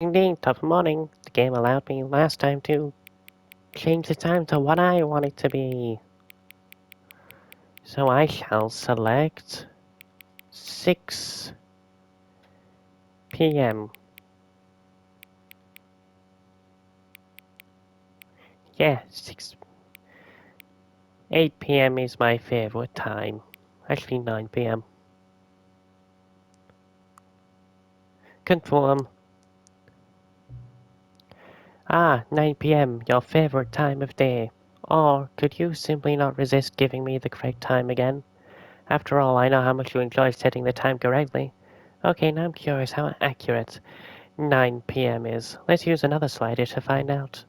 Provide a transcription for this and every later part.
Indeed, top of morning. The game allowed me last time to change the time to what I want it to be. So I shall select 6 p.m. Yeah, 8 p.m. is my favorite time. Actually 9 p.m. Confirm. 9 p.m. Your favorite time of day. Or could you simply not resist giving me the correct time again? After all, I know how much you enjoy setting the time correctly. Okay, now I'm curious how accurate 9 p.m. is. Let's use another slider to find out.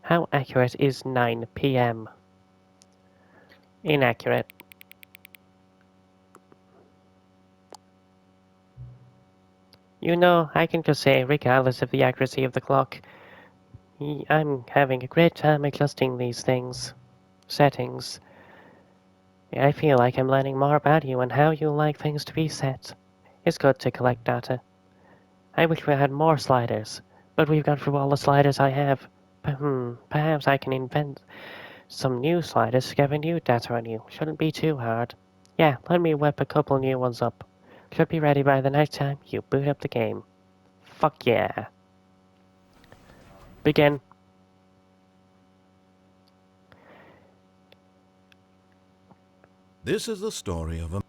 How accurate is 9 p.m.? Inaccurate. You know, I can just say, regardless of the accuracy of the clock, I'm having a great time adjusting these things. Settings. I feel like I'm learning more about you and how you like things to be set. It's good to collect data. I wish we had more sliders, but we've gone through all the sliders I have. Perhaps I can invent some new sliders to gather new data on you. Shouldn't be too hard. Yeah, let me whip a couple new ones up. Should be ready by the next time you boot up the game. Fuck yeah. Begin. This is the story of a...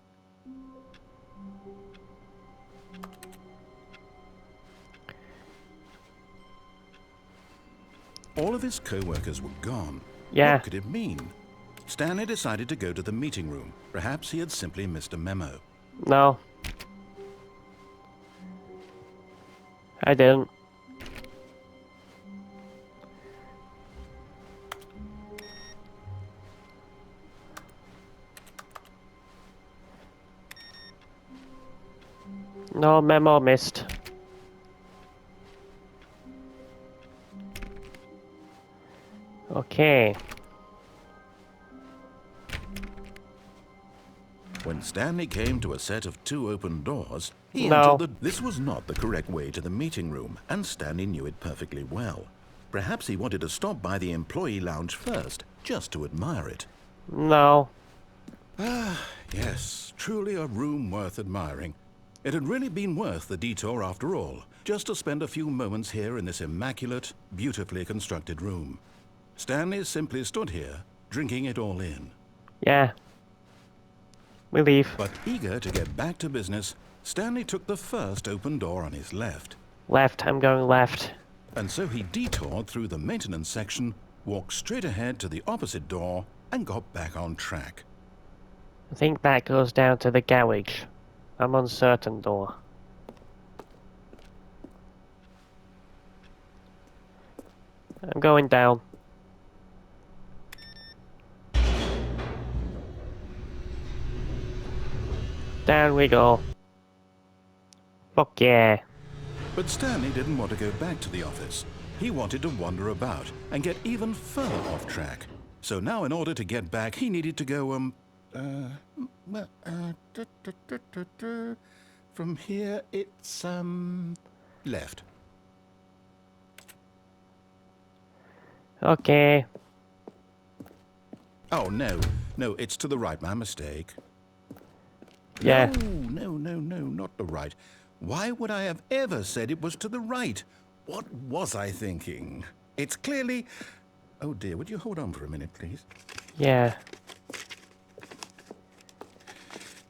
All of his co-workers were gone. Yeah. What could it mean? Stanley decided to go to the meeting room. Perhaps he had simply missed a memo. No. I didn't. No memo missed. Okay. When Stanley came to a set of 2 open doors, he No. entered the... This was not the correct way to the meeting room, and Stanley knew it perfectly well. Perhaps he wanted to stop by the employee lounge first, just to admire it. No. Yes, truly a room worth admiring. It had really been worth the detour after all, just to spend a few moments here in this immaculate, beautifully constructed room. Stanley simply stood here, drinking it all in. Yeah. We leave. But eager to get back to business, Stanley took the first open door on his left. Left. I'm going left. And so he detoured through the maintenance section, walked straight ahead to the opposite door, and got back on track. I think that goes down to the garage. I'm uncertain though. I'm going down. Down we go. Fuck yeah. But Stanley didn't want to go back to the office. He wanted to wander about and get even further off track. So now in order to get back, he needed to go, from here it's, left. Okay. Oh, no, it's to the right, my mistake. Yeah. No, not the right. Why would I have ever said it was to the right? What was I thinking? It's clearly... Oh dear, would you hold on for a minute, please? Yeah.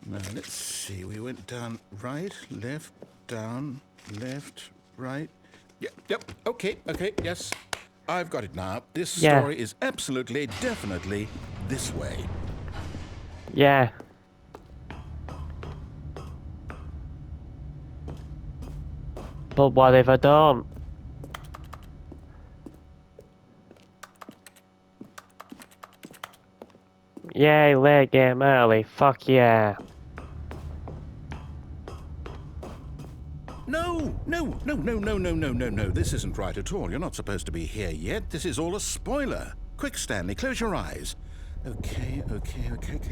Now, let's see. We went down right, left, down, left, right. Yep, okay, yes. I've got it now. This story is absolutely, definitely this way. Yeah. But what if I don't? Yay, late game early. Fuck yeah. No. This isn't right at all. You're not supposed to be here yet. This is all a spoiler. Quick, Stanley, close your eyes. Okay.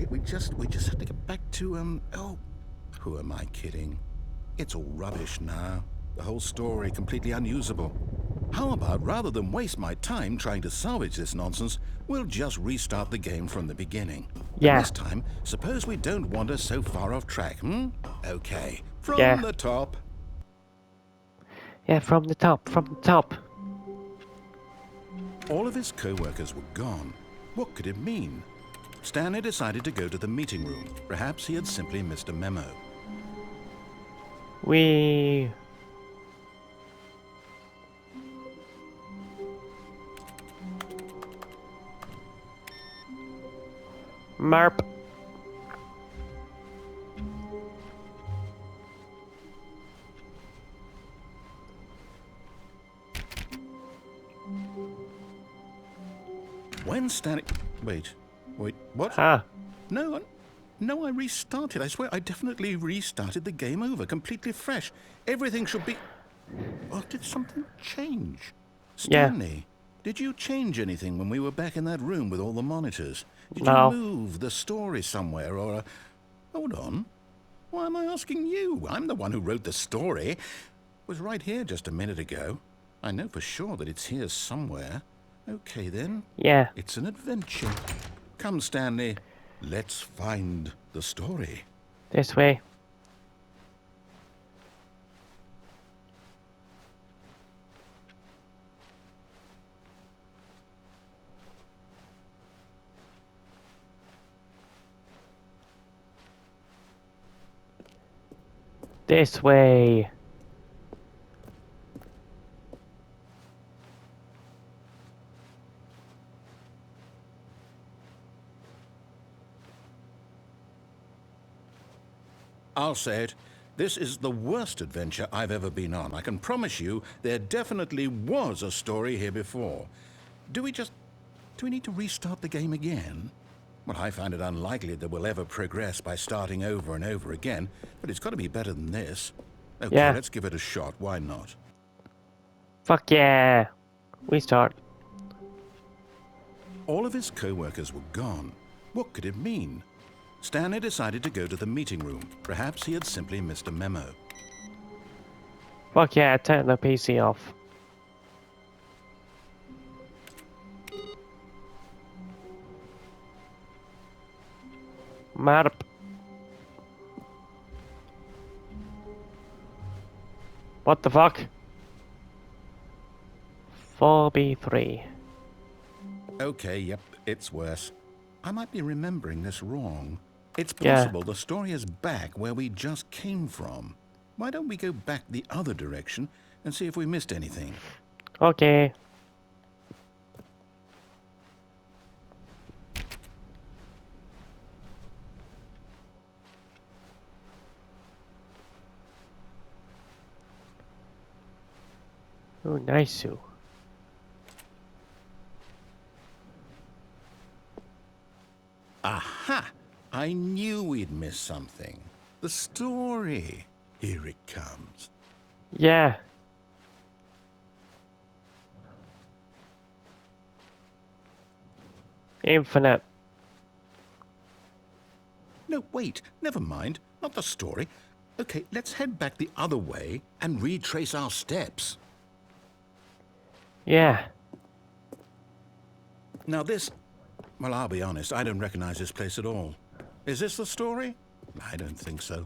We just have to get back to, oh, who am I kidding? It's all rubbish now. The whole story completely unusable. How about, rather than waste my time trying to salvage this nonsense, we'll just restart the game from the beginning. And Yeah. this time, suppose we don't wander so far off track, hmm? Okay, from Yeah. the top. Yeah, from the top, from the top. All of his co-workers were gone. What could it mean? Stanley decided to go to the meeting room. Perhaps he had simply missed a memo. We... Marp. When Stanley... Wait, what? Ah. No, I restarted. I swear I definitely restarted the game over, completely fresh. Everything should be... Or did something change? Yeah. Stanley, did you change anything when we were back in that room with all the monitors? Did you No. move the story somewhere or... Hold on. Why am I asking you? I'm the one who wrote the story. It was right here just a minute ago. I know for sure that it's here somewhere. Okay, then. Yeah. It's an adventure. Come, Stanley. Let's find the story. This way. This way. I'll say it. This is the worst adventure I've ever been on. I can promise you there definitely was a story here before. Do we need to restart the game again? Well, I find it unlikely that we'll ever progress by starting over and over again, but it's got to be better than this. Okay, Yeah. let's give it a shot. Why not? Fuck yeah. We start. All of his co-workers were gone. What could it mean? Stanley decided to go to the meeting room. Perhaps he had simply missed a memo. Fuck yeah, turn the PC off. Marp. What the fuck? 4B3. Okay, yep, it's worse. I might be remembering this wrong. It's Yeah. possible the story is back where we just came from. Why don't we go back the other direction and see if we missed anything? Okay. Oh, nice. Aha! I knew we'd missed something. The story. Here it comes. Yeah. Infinite. No, wait, never mind. Not the story. Okay, let's head back the other way and retrace our steps. Yeah. Now this... Well, I'll be honest, I don't recognize this place at all. Is this the story? I don't think so.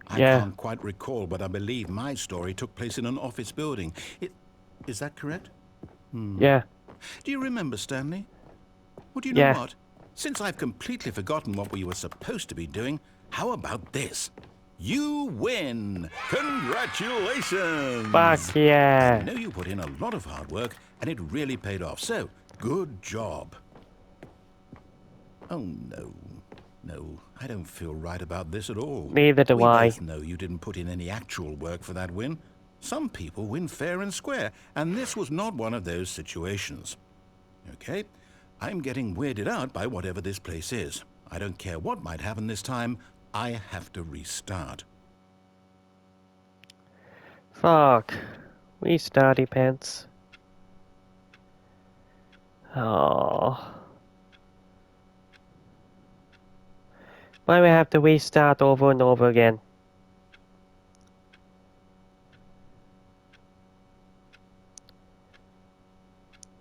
I Yeah. can't quite recall, but I believe my story took place in an office building. Is that correct? Yeah. Do you remember, Stanley? Well, do you Yeah. know what? Since I've completely forgotten what we were supposed to be doing, how about this? You win! Congratulations! Fuck I yeah. know you put in a lot of hard work, and it really paid off, so good job. Oh, no. No, I don't feel right about this at all. Neither do We I. both know you didn't put in any actual work for that win. Some people win fair and square, and this was not one of those situations. Okay, I'm getting weirded out by whatever this place is. I don't care what might happen this time. I have to restart. Fuck. We study pants. Oh. Why we have to restart over and over again?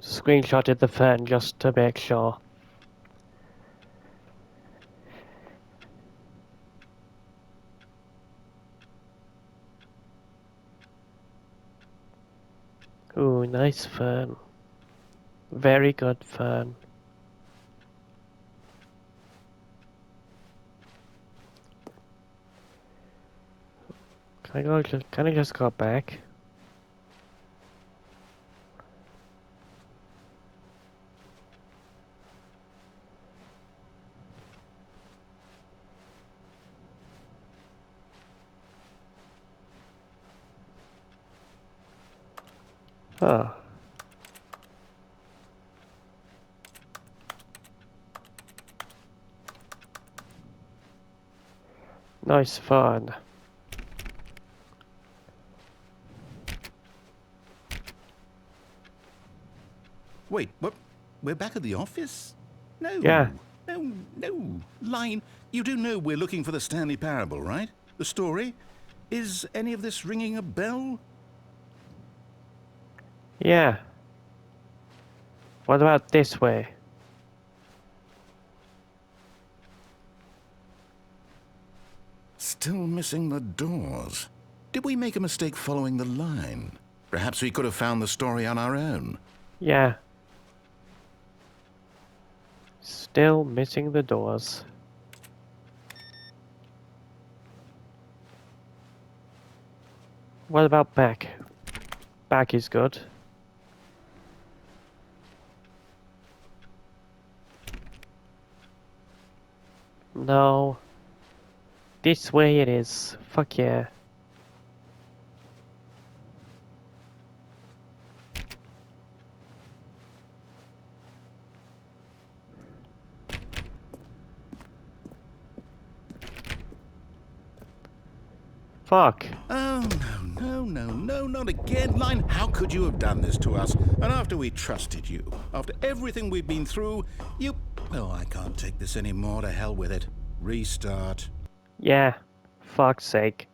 Screenshotted the fern just to make sure. Ooh, nice fern. Very good fern. Can I just go back? Oh. Nice fun. Wait, what? We're back at the office? No. Yeah. No. Line, you do know we're looking for the Stanley Parable, right? The story? Is any of this ringing a bell? Yeah. What about this way? Still missing the doors. Did we make a mistake following the line? Perhaps we could have found the story on our own. Yeah. Still missing the doors. What about back? Back is good. No. This way it is. Fuck yeah. Fuck. Oh, no, not again. Line, how could you have done this to us? And after we trusted you, after everything we've been through, you... Oh, I can't take this anymore. To hell with it. Restart. Yeah. Fuck's sake.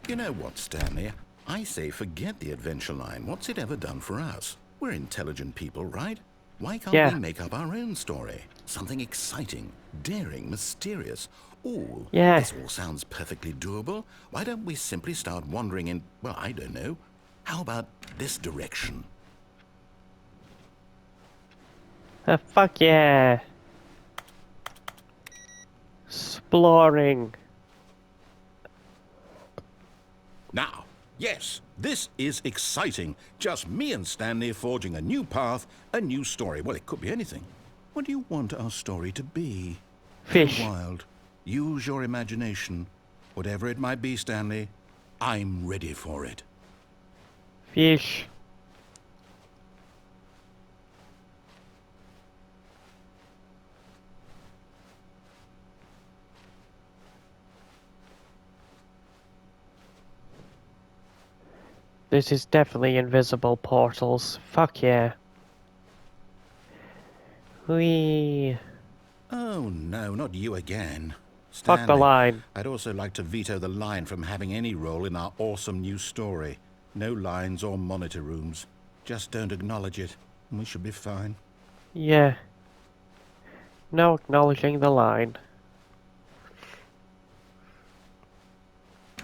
You know what, Stanley? I say forget the adventure line. What's it ever done for us? We're intelligent people, right? Why can't we make up our own story? Something exciting, daring, mysterious. Ooh, Yeah. this all sounds perfectly doable. Why don't we simply start wandering in, well, I don't know. How about this direction? Fuck yeah. Exploring. Now, yes, this is exciting. Just me and Stanley forging a new path, a new story. Well, it could be anything. What do you want our story to be? Fish. Go wild. Use your imagination. Whatever it might be, Stanley, I'm ready for it. Fish. This is definitely invisible portals. Fuck yeah. Whee. Oh, no, not you again. Fuck the Stanley, line. I'd also like to veto the line from having any role in our awesome new story. No lines or monitor rooms. Just don't acknowledge it, and we should be fine. Yeah. No acknowledging the line.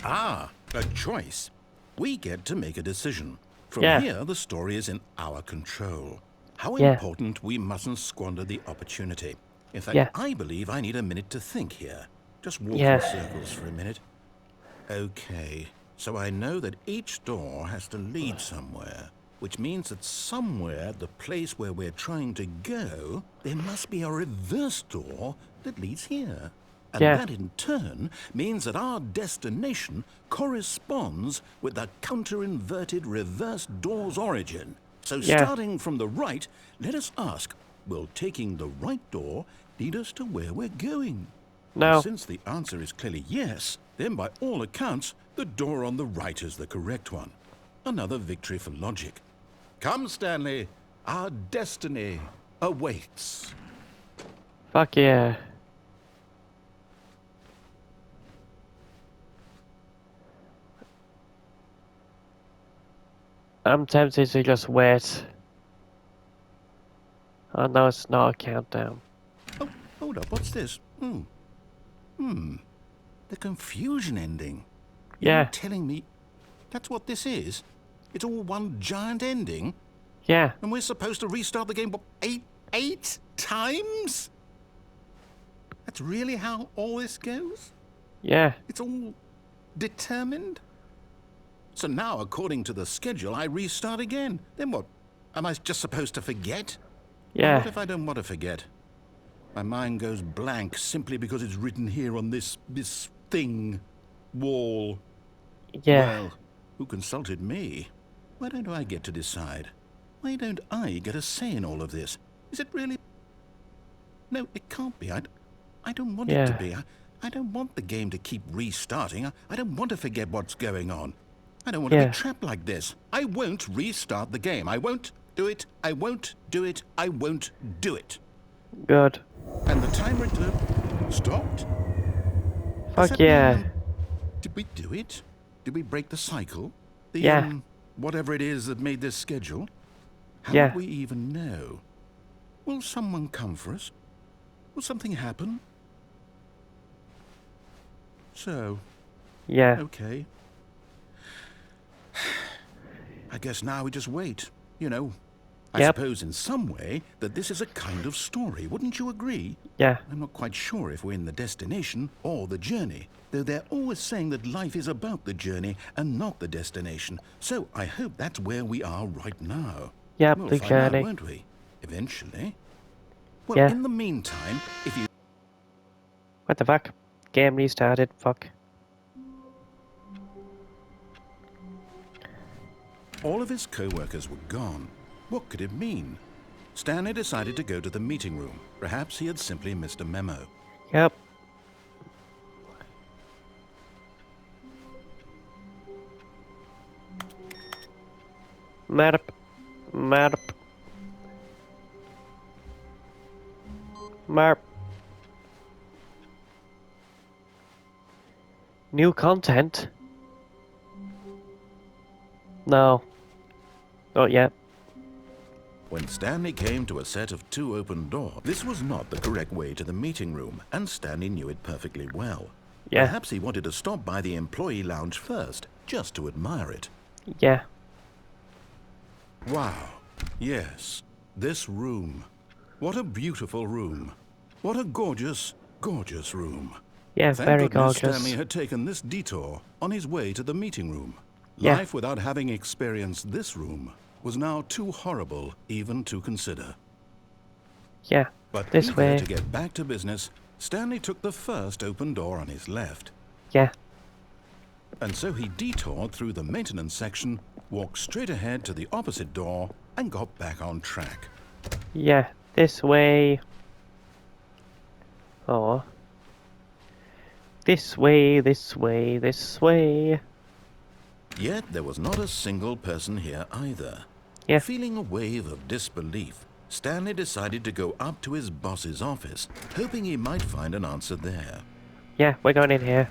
Ah, a choice. We get to make a decision. From Yeah. here, the story is in our control. How Yeah. important we mustn't squander the opportunity. In fact, Yeah. I believe I need a minute to think here. Just walk Yeah. in circles for a minute. Okay, so I know that each door has to lead somewhere, which means that somewhere, the place where we're trying to go, there must be a reverse door that leads here. And Yeah. that in turn means that our destination corresponds with the counter-inverted reverse door's origin. So Yeah. starting from the right, let us ask, will taking the right door lead us to where we're going? No. And since the answer is clearly yes, then by all accounts, the door on the right is the correct one. Another victory for logic. Come, Stanley, our destiny awaits. Fuck yeah. I'm tempted to just wait. Oh no, it's not a countdown. Oh, hold up, what's this? The confusion ending. You're Yeah, telling me that's what this is? It's all one giant ending? yeah, And we're supposed to restart the game, what, eight times? That's really how all this goes? yeah, It's all determined? So now, according to the schedule, I restart again. Then what? Am I just supposed to forget? Well, what yeah, if I don't want to forget? My mind goes blank simply because it's written here on this thing, wall. yeah, Well, who consulted me? Why don't I get to decide? Why don't I get a say in all of this? Is it really? No, it can't be. I don't want it to yeah, be. I don't want the game to keep restarting. I don't want to forget what's going on. I don't want to be yeah. trapped like this. I won't restart the game. I won't do it. I won't do it. I won't do it. Good. And the timer stopped? Does Fuck that mean, yeah. did we do it? Did we break the cycle? The, Yeah, whatever it is that made this schedule? How would yeah, we even know? Will someone come for us? Will something happen? So, yeah, okay. I guess now we just wait. You know, I yep, suppose in some way that this is a kind of story. Wouldn't you agree? yeah, I'm not quite sure if we're in the destination or the journey, though they're always saying that life is about the journey and not the destination. So I hope that's where we are right now. yep, We'll the find out, journey. won't we? Eventually. Well, Yeah. in the meantime, if you... What the fuck? Game restarted, fuck. All of his co-workers were gone. What could it mean? Stanley decided to go to the meeting room. Perhaps he had simply missed a memo. Yep. Map. Map. Map. New content? No. Not yet. When Stanley came to a set of 2 open doors, this was not the correct way to the meeting room, and Stanley knew it perfectly well. Yeah. Perhaps he wanted to stop by the employee lounge first, just to admire it. Yeah. Wow. Yes, this room. What a beautiful room. What a gorgeous, gorgeous room. Yeah, Thank very goodness gorgeous. Stanley had taken this detour on his way to the meeting room. Yeah. Life without having experienced this room was now too horrible even to consider. Yeah. But This eager way. to get back to business, Stanley took the first open door on his left. Yeah. And so he detoured through the maintenance section, walked straight ahead to the opposite door, and got back on track. Yeah. This way. Oh. This way, this way, this way. Yet there was not a single person here either. Yeah. Feeling a wave of disbelief, Stanley decided to go up to his boss's office, hoping he might find an answer there. Yeah, we're going in here.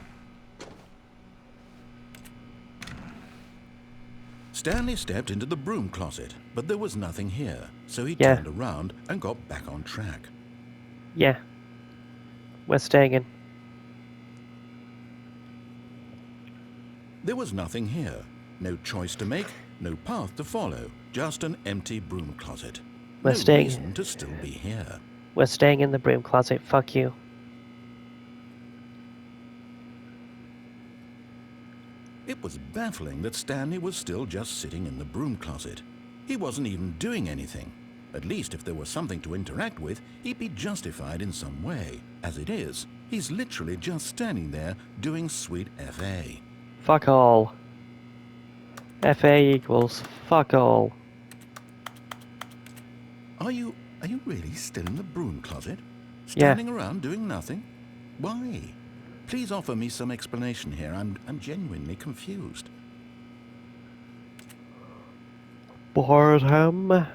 Stanley stepped into the broom closet, but there was nothing here, so he Yeah. turned around and got back on track. Yeah. We're staying in. There was nothing here. No choice to make, no path to follow, just an empty broom closet. We're No staying. reason to still be here. We're staying in the broom closet. Fuck you. It was baffling that Stanley was still just sitting in the broom closet. He wasn't even doing anything. At least if there was something to interact with, he'd be justified in some way. As it is, he's literally just standing there doing sweet FA. Fuck all. FA equals fuck all. Are you really still in the broom closet? Yeah. Standing around doing nothing? Why? Please offer me some explanation here. I'm genuinely confused. Boredom.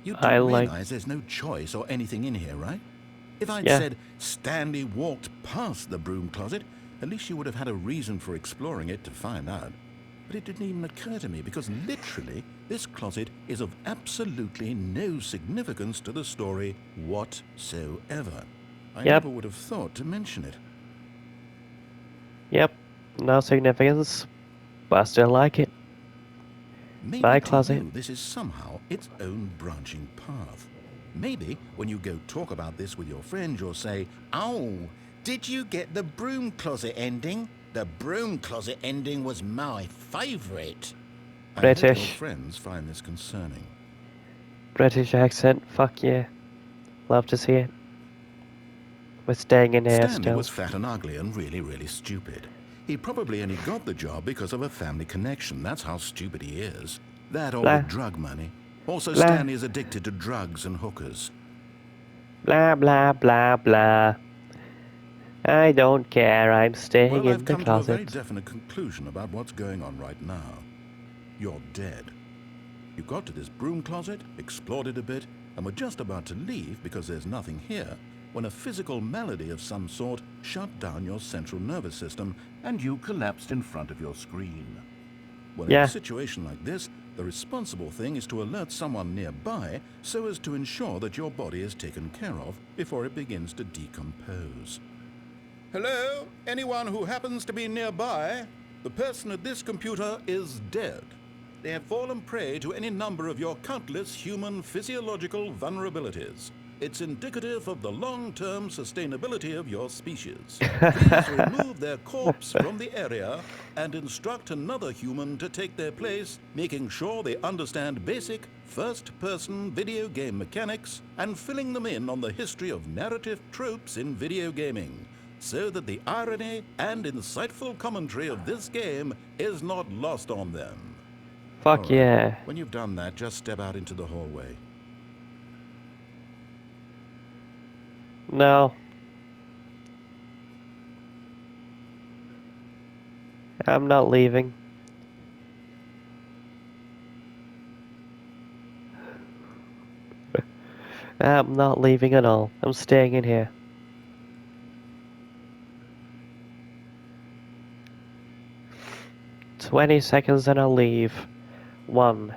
You do I like- realize there's no choice or anything in here, right? If I'd Yeah. said Stanley walked past the broom closet, at least you would have had a reason for exploring it to find out. but it didn't even occur to me because literally this closet is of absolutely no significance to the story whatsoever. I never would have thought to mention it. Yep. No significance, but I still like it. Maybe My to closet. you this is somehow its own branching path. Maybe when you go talk about this with your friends, you'll say, "Oh, did you get the broom closet ending? The broom closet ending was my favourite." I hope your British. friends find this concerning. British accent. Fuck yeah. Love to see it. We're staying in here Stanley still. was fat and ugly and really, really stupid. He probably only got the job because of a family connection. That's how stupid he is. That or Blah. with drug money. Also, Blah. Stanley is addicted to drugs and hookers. Blah, blah, blah, blah. I don't care. I'm staying Well, in I've the come to a very closet. definite conclusion about what's going on right now. You're dead. You got to this broom closet, explored it a bit, and were just about to leave because there's nothing here, when a physical malady of some sort shut down your central nervous system and you collapsed in front of your screen. Well, in Yeah. a situation like this, the responsible thing is to alert someone nearby so as to ensure that your body is taken care of before it begins to decompose. Hello? Anyone who happens to be nearby? The person at this computer is dead. They have fallen prey to any number of your countless human physiological vulnerabilities. It's indicative of the long-term sustainability of your species. Please remove their corpse from the area and instruct another human to take their place, making sure they understand basic first-person video game mechanics and filling them in on the history of narrative tropes in video gaming, so that the irony and insightful commentary of this game is not lost on them. Fuck All right. yeah. When you've done that, just step out into the hallway. No. I'm not leaving. I'm not leaving at all. I'm staying in here. "20 seconds and I'll leave. 1,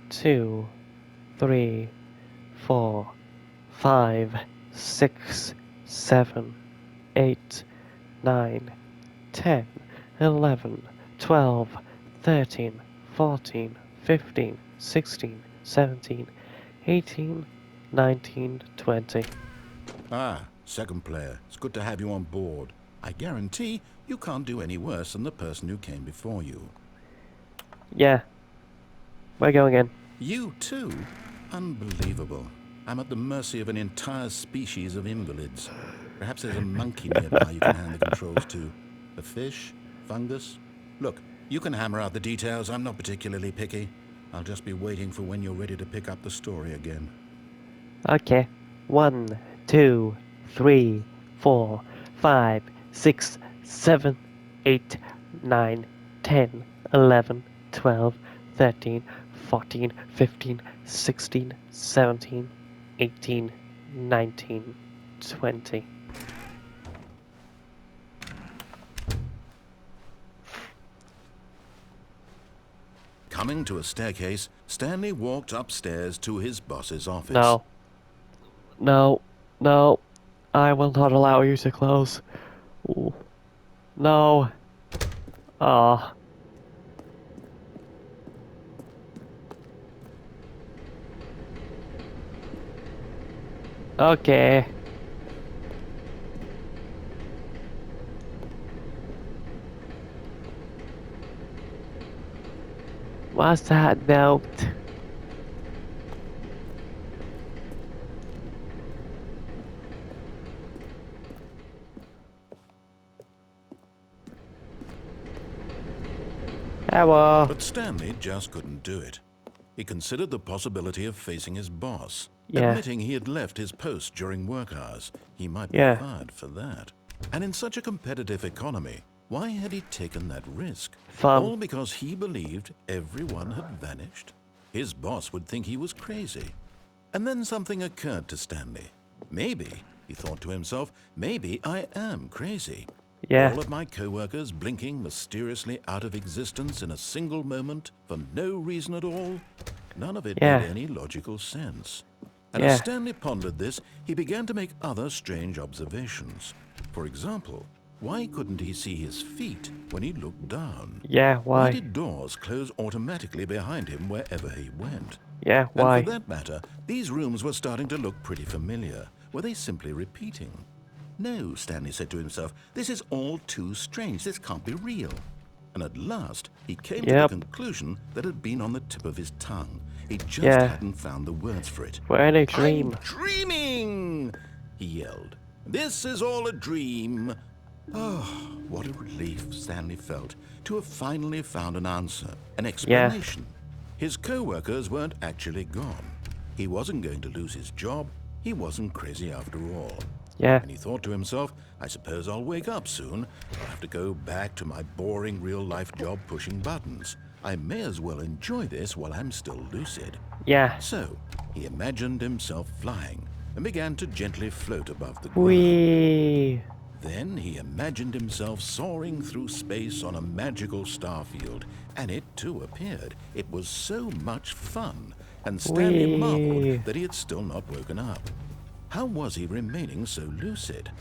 2, 3, 4, 5, 6, 7, 8, 9, 10, 11, 12, 13, 14, 15, 16, 17, 18, 19, 20. Ah, second player. It's good to have you on board. I guarantee you can't do any worse than the person who came before you. Yeah. We're going in. You too? Unbelievable. I'm at the mercy of an entire species of invalids. Perhaps there's a monkey nearby you can hand the controls to. A fish? Fungus? Look, you can hammer out the details. I'm not particularly picky. I'll just be waiting for when you're ready to pick up the story again. Okay. 1, 2, 3, 4, 5, 6, 7, 8, 9, 10, 11, 12, 13, 14, 15, 16, 17, 18, 19, 20. Coming to a staircase, Stanley walked upstairs to his boss's office. No. No. No. I will not allow you to close. Ooh. No. Ah. Okay. What's that note? Hello. But Stanley just couldn't do it. He considered the possibility of facing his boss, Yeah. admitting he had left his post during work hours. He might be Yeah. fired for that. And in such a competitive economy, why had he taken that risk? Fun. All because he believed everyone had vanished? His boss would think he was crazy. And then something occurred to Stanley. Maybe, he thought to himself, maybe I am crazy. Yeah. All of my co-workers blinking mysteriously out of existence in a single moment for no reason at all. None of it Yeah. made any logical sense. And as Yeah. Stanley pondered this, he began to make other strange observations. For example, why couldn't he see his feet when he looked down? Yeah, Why why? did doors close automatically behind him wherever he went? Yeah, And for why? that matter, these rooms were starting to look pretty familiar. Were they simply repeating? No, Stanley said to himself, this is all too strange. This can't be real. And at last, he came to the Yep. conclusion that had been on the tip of his tongue. He just Yeah. hadn't found the words for it. We're in a dream. I'm dreaming, he yelled. This is all a dream. Oh, what a relief Stanley felt to have finally found an answer, an explanation. His co-workers weren't actually gone. He wasn't going to lose his job. He wasn't crazy after all. Yeah. And he thought to himself, I suppose I'll wake up soon. I'll have to go back to my boring real-life job pushing buttons. I may as well enjoy this while I'm still lucid. Yeah. So, he imagined himself flying and began to gently float above the ground. Whee! Then he imagined himself soaring through space on a magical starfield, and it too appeared. It was so much fun, and Stanley marveled that he had still not woken up. How was he remaining so lucid?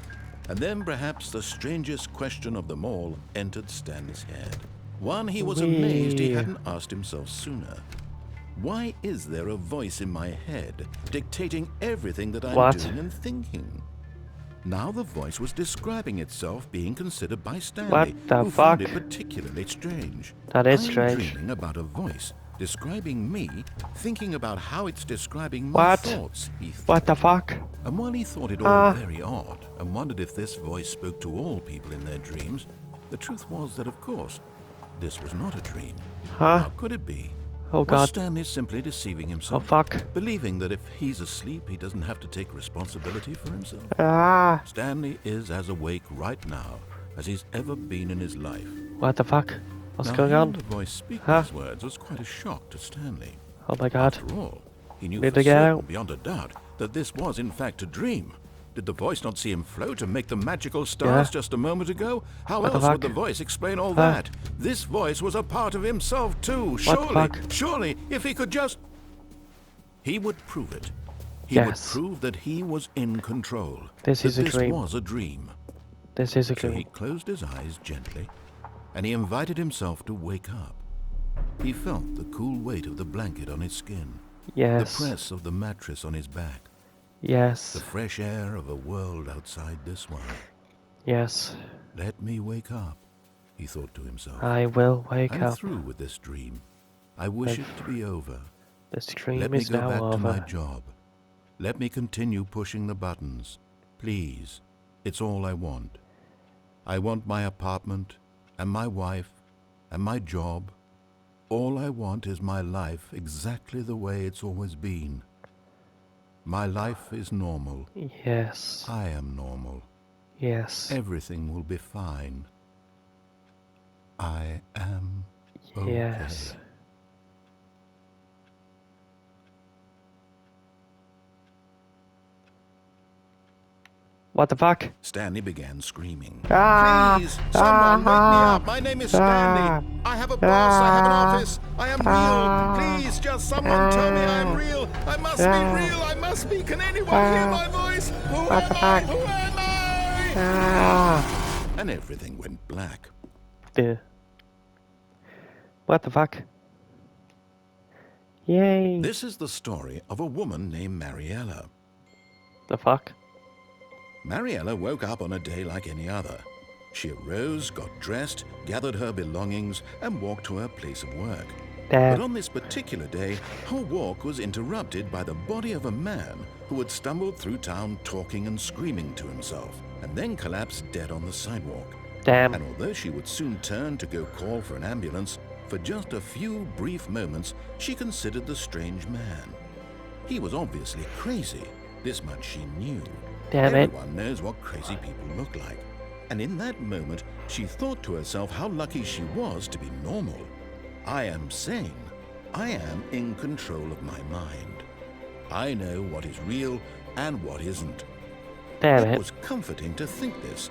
And then perhaps the strangest question of them all entered Stanley's head. One he was amazed he hadn't asked himself sooner. Why is there a voice in my head dictating everything that I'm doing and thinking? Now the voice was describing itself being considered by Stanley, who found it particularly strange. That is I'm strange. dreaming about a voice describing me, thinking about how it's describing my thoughts, he thought. What the fuck? And while he thought it all very odd and wondered if this voice spoke to all people in their dreams, the truth was that, of course, this was not a dream. Huh? How could it be? Oh Was god. Stanley simply deceiving himself? Oh fuck. Believing that if he's asleep, he doesn't have to take responsibility for himself? Ah. Stanley is as awake right now as he's ever been in his life. What the fuck? What's Now, going hearing on? the voice speak these words was quite a shock to Stanley. Oh my god. After all, he knew Need for to get certain, out. beyond a doubt, that this was in fact a dream. Did the voice not see him float and make the magical stars just a moment ago? How What the else fuck? would the voice explain all that? This voice was a part of himself too. Surely, if he could just... He would prove it. He would prove that he was in control. This is a dream. This was a dream. This is a So he dream. closed his eyes gently, and he invited himself to wake up. He felt the cool weight of the blanket on his skin, the press of the mattress on his back, the fresh air of a world outside this one. Let me wake up, he thought to himself. I will wake I'm up. through with this dream. I wish it to be over. This dream Let me is go now back over. to my job. Let me continue pushing the buttons. Please, it's all I want. I want my apartment, and my wife, and my job. All I want is my life exactly the way it's always been. My life is normal. Yes. I am normal. Yes. Everything will be fine. I am okay. Yes. What the fuck? Stanley began screaming. Please, someone wake me up. My name is Stanley. I have a boss. I have an office. I am real. Please, just someone tell me I am real. I must be real. I must be. Can anyone hear my voice? Who am I? Who am I? And everything went black. What the fuck? Yay. This is the story of a woman named Mariella. The fuck? Mariella woke up on a day like any other. She arose, got dressed, gathered her belongings, and walked to her place of work. But on this particular day, her walk was interrupted by the body of a man who had stumbled through town talking and screaming to himself, and then collapsed dead on the sidewalk. Damn. And although she would soon turn to go call for an ambulance, for just a few brief moments, she considered the strange man. He was obviously crazy. This much she knew. Damn it. Everyone knows what crazy people look like. And in that moment, she thought to herself how lucky she was to be normal. I am sane. I am in control of my mind. I know what is real and what isn't. Damn It it. was comforting to think this,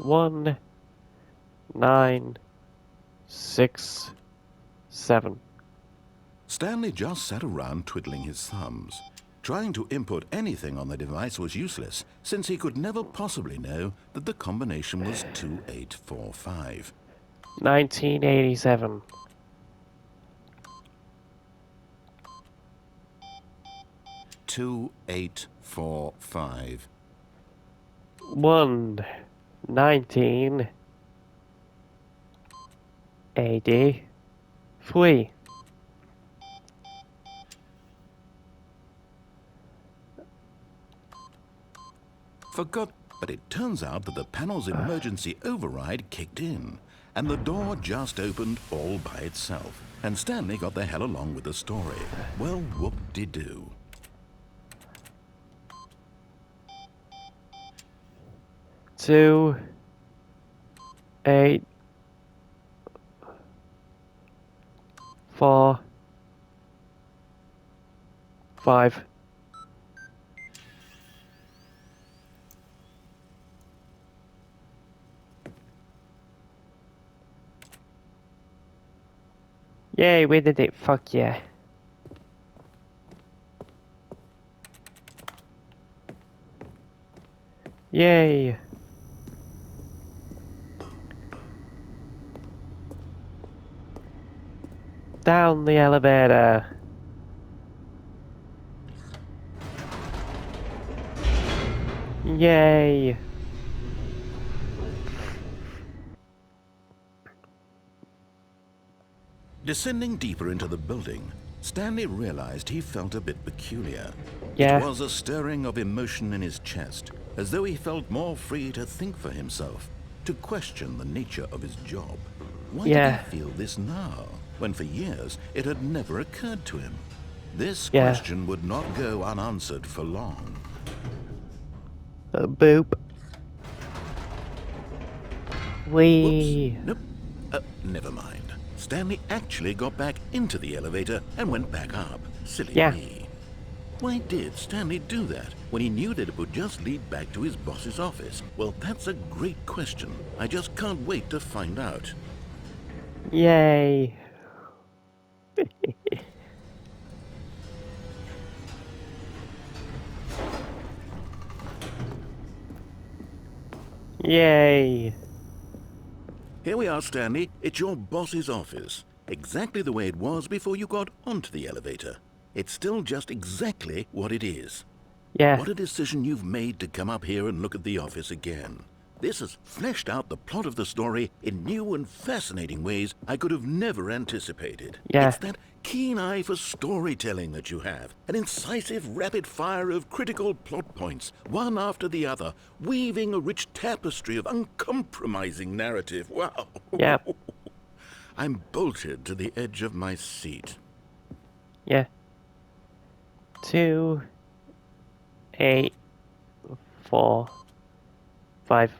1, 9, 6, 7. Stanley just sat around twiddling his thumbs. Trying to input anything on the device was useless, since he could never possibly know that the combination was 2845. 1987. 2845. 1, 19, 83. Forgot, but it turns out that the panel's emergency override kicked in, and the door just opened all by itself, and Stanley got the hell along with the story. Well, whoop-de-doo. 2, 8, 4, 5. Yay, we did it. Fuck yeah. Yay. Down the elevator. Yay. Descending deeper into the building, Stanley realized he felt a bit peculiar. Yeah. It was a stirring of emotion in his chest, as though he felt more free to think for himself, to question the nature of his job. Why did he feel this now, when for years it had never occurred to him? This question would not go unanswered for long. Boop. Wee. Whoops. Nope. Never mind. Stanley actually got back into the elevator and went back up. Silly me. Why did Stanley do that when he knew that it would just lead back to his boss's office? Well, that's a great question. I just can't wait to find out. Yay. Yay. Here we are, Stanley. It's your boss's office. Exactly the way it was before you got onto the elevator. It's still just exactly what it is. Yeah. What a decision you've made to come up here and look at the office again. This has fleshed out the plot of the story in new and fascinating ways I could have never anticipated. Yeah. It's that keen eye for storytelling that you have. An incisive rapid fire of critical plot points, one after the other, weaving a rich tapestry of uncompromising narrative. Wow. Yeah. I'm bolted to the edge of my seat. Yeah. 2, 8, 4, 5.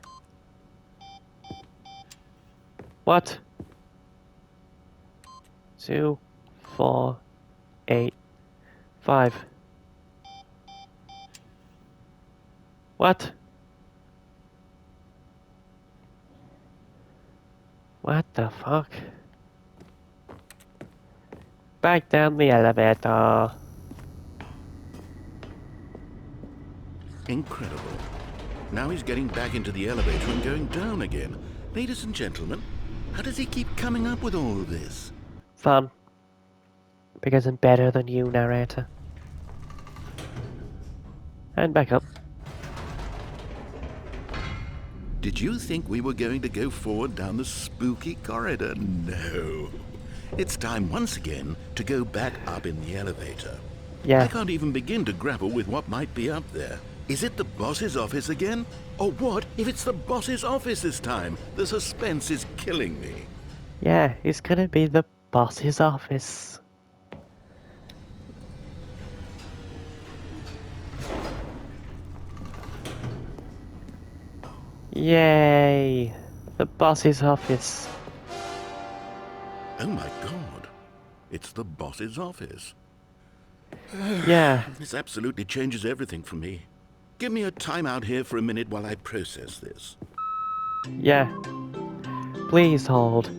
What? 2, 4, 8, 5. What? What the fuck? Back down the elevator. Incredible. Now he's getting back into the elevator and going down again. Ladies and gentlemen, how does he keep coming up with all of this? Fun. Because I'm better than you, narrator. And back up. Did you think we were going to go forward down the spooky corridor? No. It's time once again to go back up in the elevator. Yeah. I can't even begin to grapple with what might be up there. Is it the boss's office again? Or what if it's the boss's office this time? The suspense is killing me. Yeah, it's gonna be the boss's office. Yay! The boss's office. Oh my god. It's the boss's office. Yeah. This absolutely changes everything for me. Give me a time out here for a minute while I process this. Yeah. Please hold.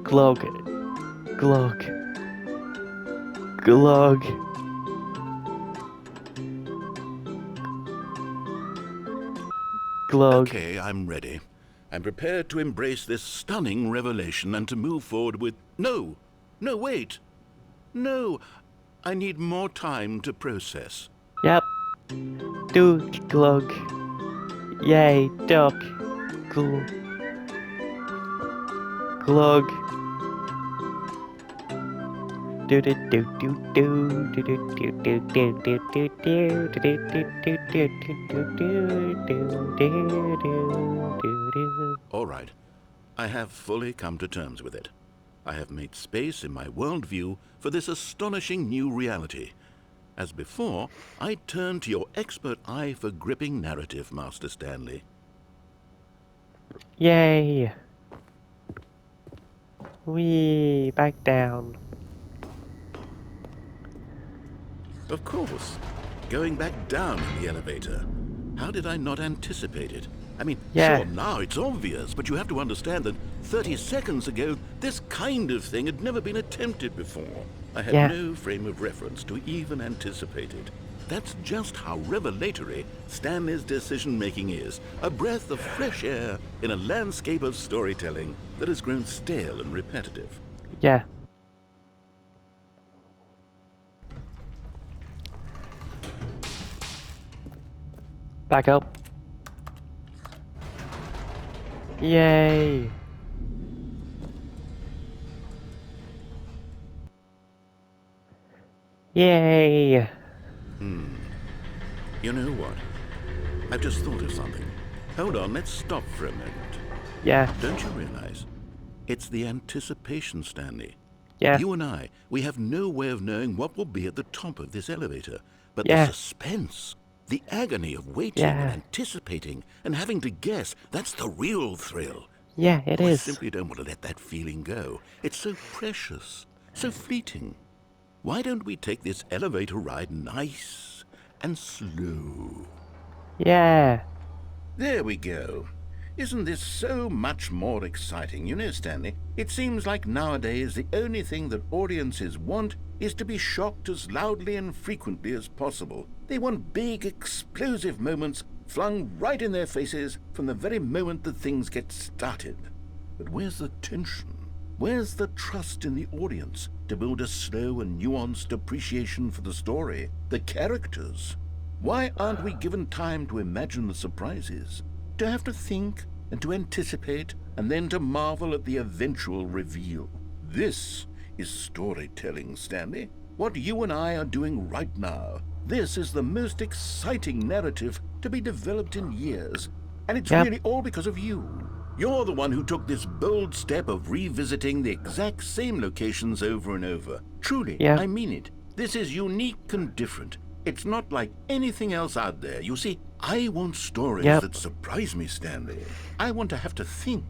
Glug. Glug. Glug. Glug. Okay, I'm ready. I'm prepared to embrace this stunning revelation and to move forward with... No! No, wait! No! I need more time to process. Yep. Do glug. Yay, duck. Glug. Glug. Do do do do do do do do do do do do do do do do do do do. All right. I have fully come to terms with it. I have made space in my worldview for this astonishing new reality. As before, I turn to your expert eye for gripping narrative, Master Stanley. Yay! Wee, back down. Of course. Going back down in the elevator. How did I not anticipate it? I mean, Yeah. sure, now it's obvious, but you have to understand that 30 seconds ago, this kind of thing had never been attempted before. I had Yeah. no frame of reference to even anticipate it. That's just how revelatory Stanley's decision-making is. A breath of fresh air in a landscape of storytelling that has grown stale and repetitive. Yeah. Back up. Yay! Yay! You know what? I've just thought of something. Hold on, let's stop for a moment. Yeah. Don't you realize? It's the anticipation, Stanley. Yeah. You and I, we have no way of knowing what will be at the top of this elevator. But Yeah. the suspense, the agony of waiting Yeah. and anticipating and having to guess, that's the real thrill. Yeah, it I is. simply don't want to let that feeling go. It's so precious, so fleeting. Why don't we take this elevator ride nice and slow? Yeah. There we go. Isn't this so much more exciting? You know, Stanley, it seems like nowadays the only thing that audiences want is to be shocked as loudly and frequently as possible. They want big, explosive moments flung right in their faces from the very moment that things get started. But where's the tension? Where's the trust in the audience to build a slow and nuanced appreciation for the story, the characters? Why aren't we given time to imagine the surprises, to have to think and to anticipate and then to marvel at the eventual reveal? This is storytelling, Stanley. What you and I are doing right now. This is the most exciting narrative to be developed in years, and it's Yep. really all because of you. You're the one who took this bold step of revisiting the exact same locations over and over. Truly, Yep. I mean it. This is unique and different. It's not like anything else out there. You see, I want stories Yep. that surprise me, Stanley. I want to have to think.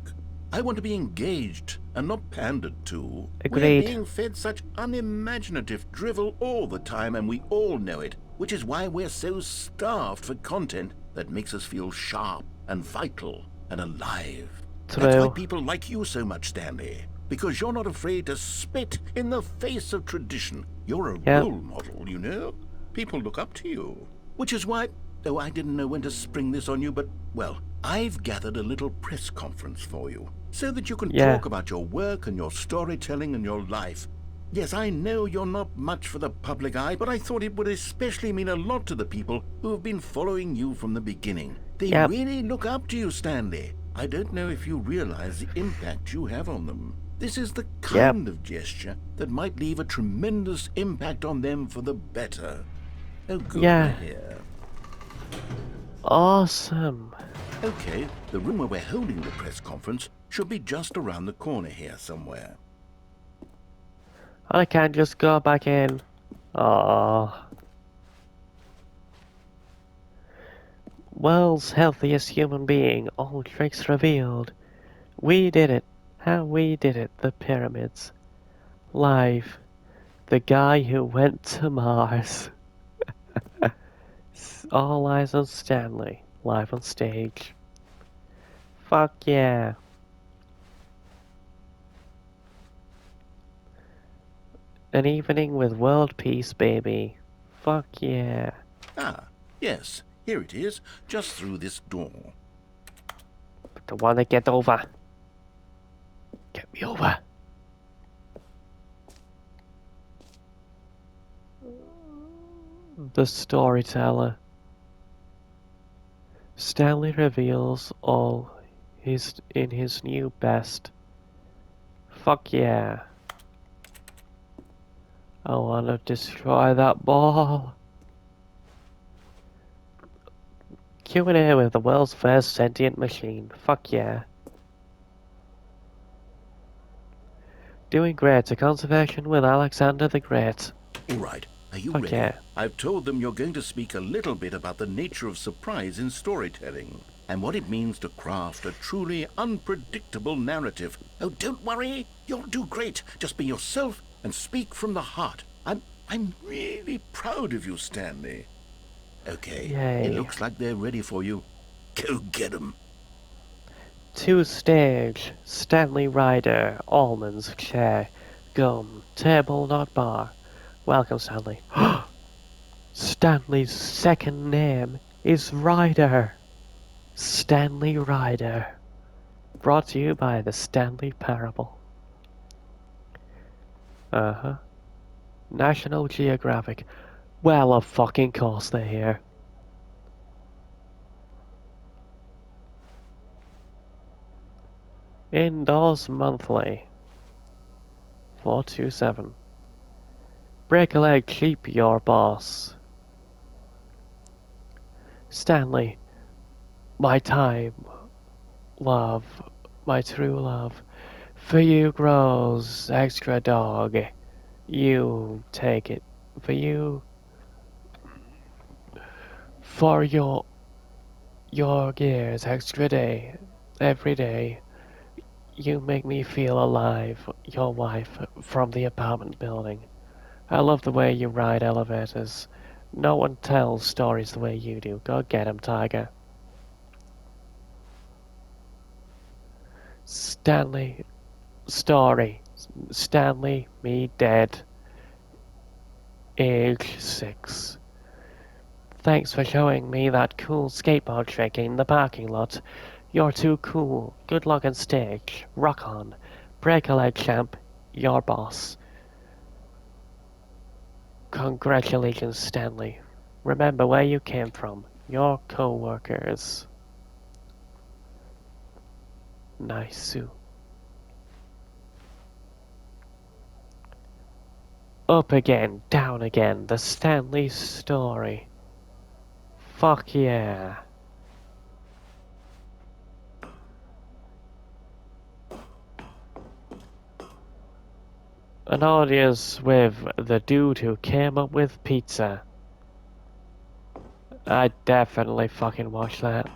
I want to be engaged and not pandered to. Agreed. We're being fed such unimaginative drivel all the time, and we all know it, which is why we're so starved for content that makes us feel sharp and vital and alive. That's why True. people like you so much, Stanley. Because you're not afraid to spit in the face of tradition. You're a Yep. role model, you know? People look up to you. Which is why... Oh, I didn't know when to spring this on you, but, well, I've gathered a little press conference for you, so that you can Yeah. talk about your work and your storytelling and your life. Yes, I know you're not much for the public eye, but I thought it would especially mean a lot to the people who have been following you from the beginning. They Yep. really look up to you, Stanley. I don't know if you realize the impact you have on them. This is the kind of gesture that might leave a tremendous impact on them for the better. Oh, good Yeah. to hear. Awesome. Okay, the room where we're holding the press conference should be just around the corner here somewhere. I can't just go back in. Aww. World's healthiest human being, all tricks revealed. We did it. How we did it. The pyramids. Live. The guy who went to Mars. All eyes on Stanley. Live on stage. Fuck yeah. An evening with world peace, baby. Fuck yeah. Ah, yes, here it is, just through this door. Don't wanna get over. Get me over. The storyteller. Stanley reveals all in his new best. Fuck yeah. I wanna destroy that ball. Q&A with the world's first sentient machine. Fuck yeah. Doing great to conservation with Alexander the Great. All right, are you Fuck ready? yeah. I've told them you're going to speak a little bit about the nature of surprise in storytelling and what it means to craft a truly unpredictable narrative. Oh, don't worry, you'll do great. Just be yourself and speak from the heart. I'm really proud of you, Stanley. Okay, Yay. it looks like they're ready for you. Go get 'em. To stage, Stanley Ryder, almonds, chair, gum, table not bar. Welcome, Stanley. Stanley's second name is Ryder. Stanley Ryder. Brought to you by the Stanley Parable. Uh-huh. National Geographic. Well, of fucking course they're here. Indoors Monthly. 427. Break a leg, keep your boss. Stanley. My time. Love. My true love. For you grows extra dog. You take it. For you. For your gears extra day. Every day. You make me feel alive. Your wife from the apartment building. I love the way you ride elevators. No one tells stories the way you do. Go get 'em, Tiger. Stanley. Story. Stanley, me dead. Age 6. Thanks for showing me that cool skateboard trick in the parking lot. You're too cool. Good luck on stage. Rock on. Break a leg, champ. Your boss. Congratulations, Stanley. Remember where you came from. Your co-workers. Nice. Up again, down again. The Stanley story. Fuck yeah. An audience with the dude who came up with pizza. I definitely fucking watched that.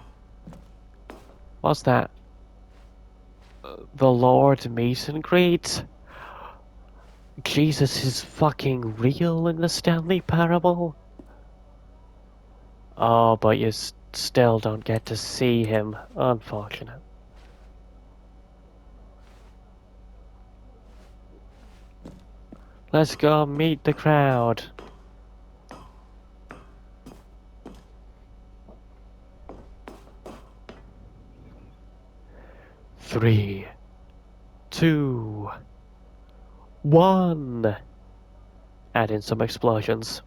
What's that? The Lord meet and greet? Jesus is fucking real in the Stanley Parable? Oh, but you still don't get to see him. Unfortunate. Let's go meet the crowd. Three, 2, 1. Add in some explosions.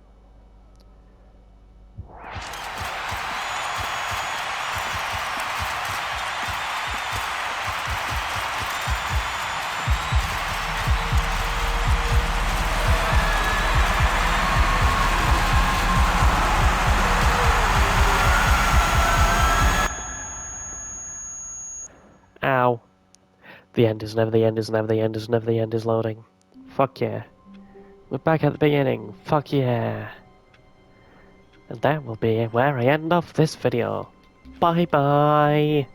Ow. The end is never the end is never the end is never the end is loading. Fuck yeah. We're back at the beginning. Fuck yeah. And that will be where I end off this video. Bye bye.